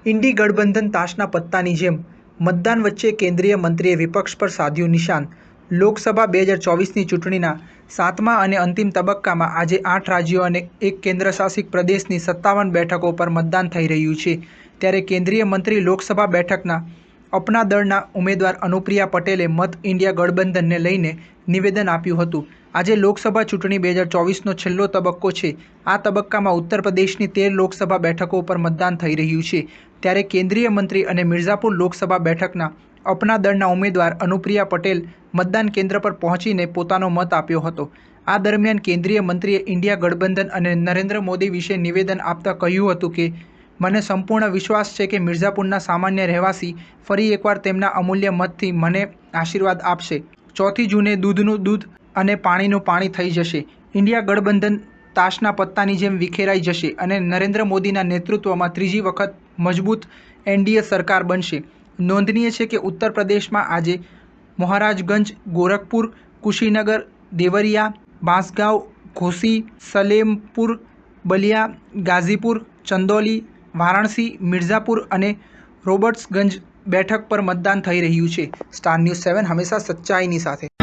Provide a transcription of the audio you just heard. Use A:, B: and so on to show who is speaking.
A: ઇન્ડી ગઠબંધન તાશના પત્તાની જેમ મતદાન વચ્ચે કેન્દ્રીય મંત્રીએ વિપક્ષ પર સાધ્યું નિશાન। લોકસભા 2024ની ચૂંટણીના 7મા અને અંતિમ તબક્કામાં આજે 8 રાજ્યો અને 1 કેન્દ્રશાસિત પ્રદેશની 57 બેઠકો પર મતદાન થઈ રહ્યું છે। ત્યારે કેન્દ્રીય મંત્રી લોકસભા બેઠકના અપના દળના ઉમેદવાર અનુપ્રિયા પટેલે મત ઇન્ડિયા ગઠબંધનને લઈને નિવેદન આપ્યું હતું। આજે લોકસભા ચૂંટણી 2024નો છેલ્લો તબક્કો છે। આ તબક્કામાં ઉત્તર પ્રદેશની 13 લોકસભા બેઠકો પર મતદાન થઈ રહ્યું છે। ત્યારે કેન્દ્રીય મંત્રી અને મિર્ઝાપુર લોકસભા બેઠકના અપના દળના ઉમેદવાર અનુપ્રિયા પટેલ મતદાન કેન્દ્ર પર પહોંચીને પોતાનો મત આપ્યો હતો। આ દરમિયાન કેન્દ્રીય મંત્રીએ ઇન્ડિયા ગઠબંધન અને નરેન્દ્ર મોદી વિશે નિવેદન આપતા કહ્યું હતું કે મને સંપૂર્ણ વિશ્વાસ છે કે મિર્ઝાપુરના સામાન્ય રહેવાસી ફરી એકવાર તેમના અમૂલ્ય મતથી મને આશીર્વાદ આપશે। 4 જૂને દૂધનું દૂધ અને પાણીનું પાણી થઈ જશે। ઇન્ડિયા ગઠબંધન તાશના પત્તાની જેમ વિખેરાઈ જશે અને નરેન્દ્ર મોદીના નેતૃત્વમાં ત્રીજી વખત મજબૂત એનડીએ સરકાર બનશે। નોંધનીય છે કે ઉત્તર પ્રદેશમાં આજે મહારાજગંજ, ગોરખપુર, કુશીનગર, દેવરિયા, બાંસગાંવ, ઘોસી, સલેમપુર, બલિયા, ગાઝીપુર, ચંદૌલી, વારાણસી, મિર્ઝાપુર અને રોબર્ટ્સગંજ બેઠક પર મતદાન થઈ રહ્યું છે। સ્ટાર ન્યૂઝ 7 હંમેશા સચ્ચાઈની સાથે।